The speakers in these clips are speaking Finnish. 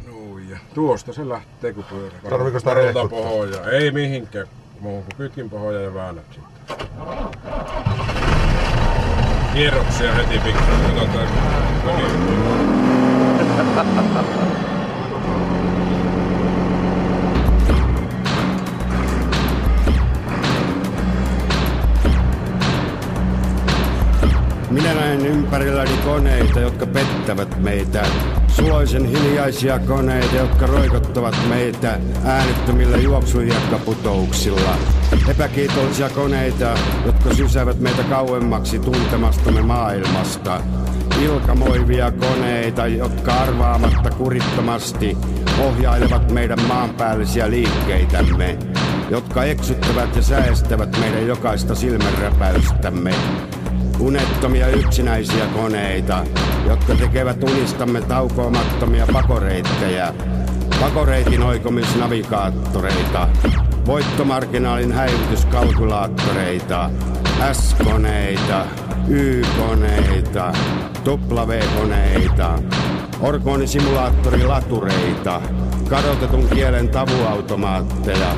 Nuija. Tuosta se lähtee kun pyörä. Tarviiko sitä rehkuttaa? Pohjaa. Ei mihinkään. Muuhun kuin pitkin pohjaa ja väännät sitten. Kierroksia heti pikkuisen. Katsotaan. Minä näen ympärilläni koneita, jotka pettävät meitä. Suloisen hiljaisia koneita, jotka roikottavat meitä äänettömillä juoksuhiekkaputouksilla. Epäkiitollisia koneita, jotka sysäävät meitä kauemmaksi tuntemastamme maailmasta. Ilkamoivia koneita, jotka arvaamatta kurittomasti ohjailevat meidän maanpäällisiä liikkeitämme. Jotka eksyttävät ja säästävät meidän jokaista silmänräpäystämme. Unettomia yksinäisiä koneita, jotka tekevät unistamme taukoamattomia pakoreittejä. Pakoreitin oikomisnavigaattoreita, voittomarginaalin häivytyskalkulaattoreita, S-koneita, Y-koneita, W-koneita, orgoonisimulaattorilatureita, kadotetun kielen tavuautomaatteja,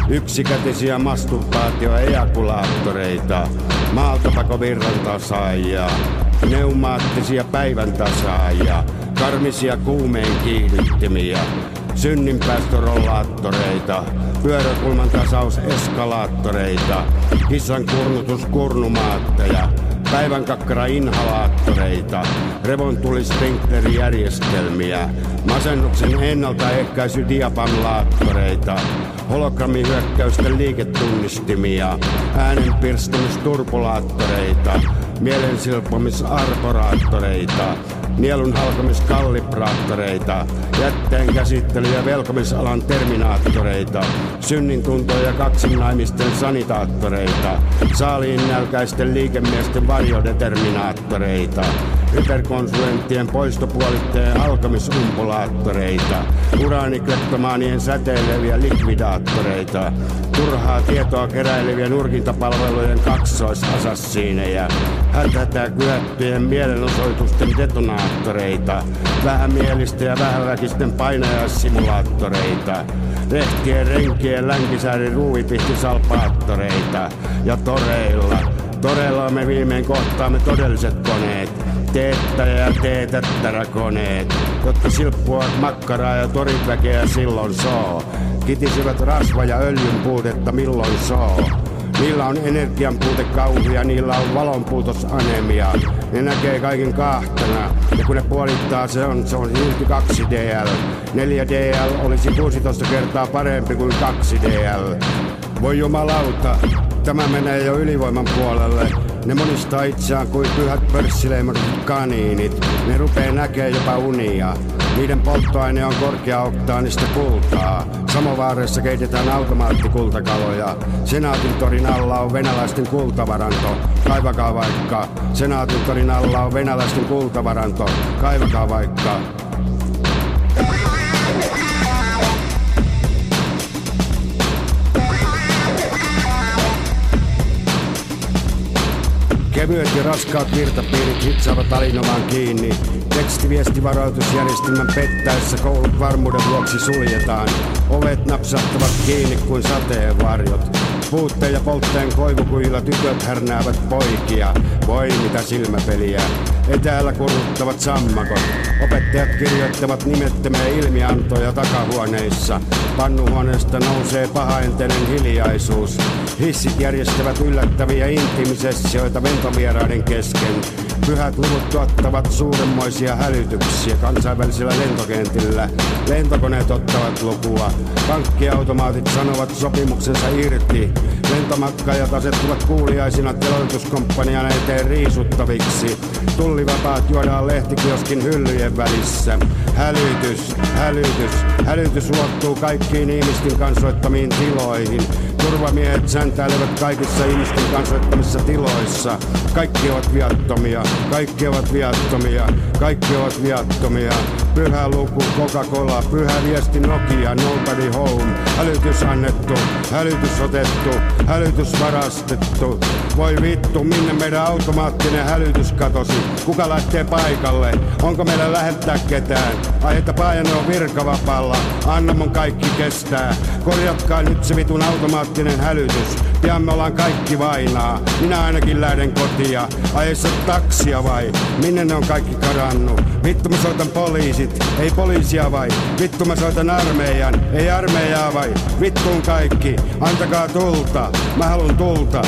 yksikätisiä masturbaatioejakulaattoreita, maaltapakovirran tasaajia, pneumaattisia päivän tasaajia, karmisia kuumeen kiihdyttimiä, synninpäästörollaattoreita, pyöräkulman tasauseskalaattoreita, kissan kurnutuskurnumaatteja, päivänkakkara-inhalaattoreita, revontulisprinklerijärjestelmiä, masennuksen ennaltaehkäisydiapamlaattoreita, hologrammihyökkäysten liiketunnistimia, äänenpirstomisturpulaattoreita, mielensilpomisarporaattoreita, nielun halkomiskalibraattoreita, jätteen käsittely- ja velkomisalan terminaattoreita, synnintuntoja ja kaksinnaimisten sanitaattoreita, saaliin nälkäisten liikemiesten varjodeterminaattoreita, hyperkonsulenttien poistopuolitteen alkamisumpulaattoreita, uraanikleptomaanien säteileviä likvidaattoreita, turhaa tietoa keräilevien urkintapalvelujen kaksoisasassiineja, hätätää kyöttyjen mielenosoitusten detonaattoreita, vähämielisten ja vähäväkisten painajaissimulaattoreita, rehtien renkien länkisäärin ruuvipihtisalpaattoreita ja toreilla me viimein kohtaamme todelliset koneet, teettäjä- ja teetättäräkoneet, jotka silppuavat makkaraa ja torinväkeä silloin soo, kitisivät rasva- ja öljyn puutetta milloin soo. Niillä on energianpuutekauhuja, niillä on valonpuutosanemia. Ne näkee kaiken kahtena, ja kun ne puolittaa se on silti 2DL. 4DL olisi 16 kertaa parempi kuin 2DL. Voi jumalauta, tämä menee jo ylivoiman puolelle. Ne monistaa itseään kuin pyhät pörssileimatut kaniinit. Ne rupee näkee jopa unia. Niiden polttoaine on korkeaoktaanista kultaa. Samovaareissa keitetään automaattikultakaloja. Senaatintorin alla on venäläisten kultavaranto. Kaivakaa vaikka. Senaatintorin alla on venäläisten kultavaranto. Kaivakaa vaikka. Kevyet ja raskaat virtapiirit hitsaavat alinomaan kiinni. Tekstiviestivaroitusjärjestelmän pettäessä koulut varmuuden vuoksi suljetaan. Ovet napsahtavat kiinni kuin sateenvarjot. Puutteen ja poltteen koivukujilla tytöt härnäävät poikia. Voi mitä silmäpeliä. Etäällä kurruttavat sammakot. Opettajat kirjoittavat nimettömiä ilmiantoja takahuoneissa. Pannuhuoneesta nousee pahaenteinen hiljaisuus. Hissit järjestävät yllättäviä intiimisessioita ventovieraiden kesken. Pyhät luvut tuottavat suuremmoisia hälytyksiä kansainvälisillä lentokentillä. Lentokoneet ottavat lukua. Pankkiautomaatit sanovat sopimuksensa irti. Lentomatkaajat asettuvat kuuliaisina teloituskomppanian eteen riisuttaviksi. Tullivapaat juodaan lehtikioskin hyllyjen välissä. Hälytys, hälytys, hälytys ulottuu kaikkiin ihmisten kansoittamiin tiloihin. Turvamiehet säntäilevät kaikissa ihmisten kansoittamissa tiloissa. Kaikki ovat viattomia, kaikki ovat viattomia, kaikki ovat viattomia. Pyhä luku, Coca-Cola, pyhä viesti Nokia, nobody home. Hälytys annettu, hälytys otettu. hälytys varastettu. Voi vittu, minne meidän automaattinen hälytys katosi? Kuka lähtee paikalle? Onko meillä lähettää ketään? Ai että Paajanen on virkavapaalla. Anna mun kaikki kestää. Korjatkaa nyt se vitun automaattinen hälytys. Pian me ollaan kaikki vainaa. Minä ainakin lähden kotia. Ai se taksia vai? Minne ne on kaikki karannut? Vittu mä soitan poliisit. Ei poliisia vai? Vittu mä soitan armeijan. Ei armeijaa vai? Vittuun kaikki. Antakaa tulta. Mä haluun tulta.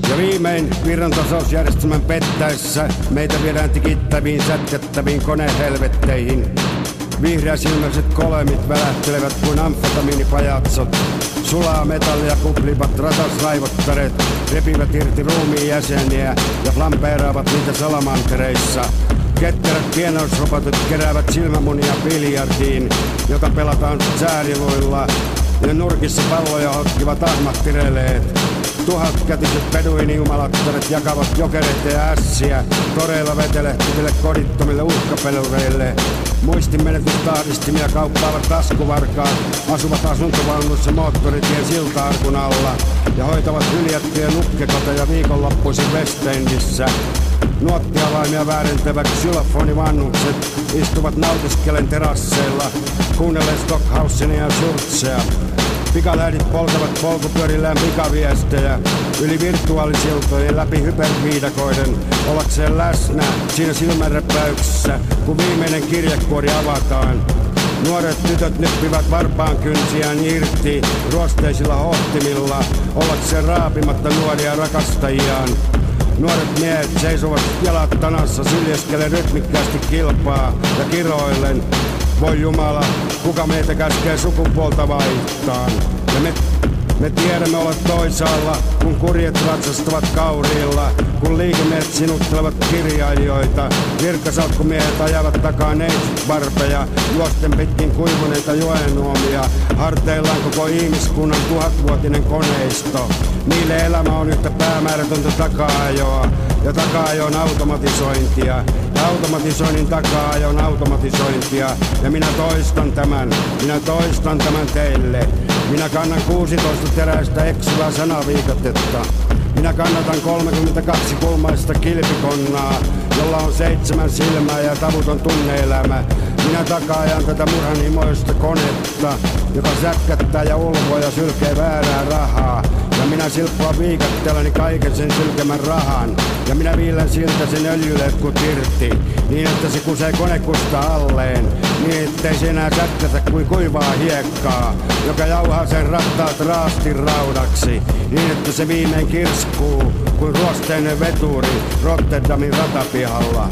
Ja viimein virrantasausjärjestelmän pettäessä meitä viedään tikittäviin, sätkättäviin konehelvetteihin. Vihreäsilmäiset kolemit välähtelevät kuin amfetamiinipajatsot. Sulaa metallia kuplivat ratasraivottaret, repivät irti ruumiin jäseniä ja flampeeraavat niitä salamantereissa. Ketterät pienoisrobotit keräävät silmämunia biljardiin, jota pelataan sääriluilla. Ja nurkissa palloja hotkivat ahmattireleet. Tuhatkätiset beduiniumalattaret jakavat jokereita ja ässiä toreilla vetelehtiville kodittomille uhkapelureille. Muistinmenetystahdistimia kauppaavat taskuvarkaat asuvat asuntovaunussa moottoritien silta-arkun alla ja hoitavat hyljättyjä nukkekoteja viikonloppuisin Westendissä. Nuottiavaimia väärentävät xylofonivannukset istuvat nautiskelen terasseilla kuunnellen Stockhausenia ja Schultzea. Pikalähdit poltavat polkupyörillään pikaviestejä yli virtuaalisiltojen läpi hyperviidakoiden ollakseen läsnä siinä silmänräppäyksessä, kun viimeinen kirjekuori avataan. Nuoret tytöt nyppivät varpaan kynsiään irti ruosteisilla hohtimilla ollakseen raapimatta nuoria rakastajiaan. Nuoret miehet seisovat jalat tanassa syljeskellen rytmikkäästi kilpaa ja kiroillen. Voi Jumala, kuka meitä käskee sukupuolta vaihtaan? Ja me tiedämme olla toisaalla, kun kurjet ratsastavat kauriilla, kun liikemiehet sinuttelevat kirjailijoita. Virkkasalkkumiehet ajavat takaa neitsytbarbeja, juosten pitkin kuivuneita joenuomia. Harteillaan koko ihmiskunnan 1000-vuotinen koneisto. Niille elämä on yhtä päämäärätöntä taka-ajoa, ja taka-ajo on automatisointia. Automatisoinnin takaa on automatisointia, ja minä toistan tämän teille. Minä kannan 16 teräistä eksyvää sanaviikatetta. Minä kannatan 32-kulmaista kilpikonnaa, jolla on 7 silmää ja tavuton tunne-elämä. Minä takaajan tätä murhanhimoista konetta, joka sätkättää ja ulvoa ja sylkee väärää rahaa. Ja minä silppua viikattelani kaiken sen sylkemän rahan. Ja minä viilän siltä sen öljyletkut irti, niin että se kusee konekusta alleen. Niin ettei se enää sätkätä kuin kuivaa hiekkaa, joka jauhaa sen rattaat raastin raudaksi. Niin että se viimein kirskuu kuin ruosteinen veturi Rotterdamin ratapihalla.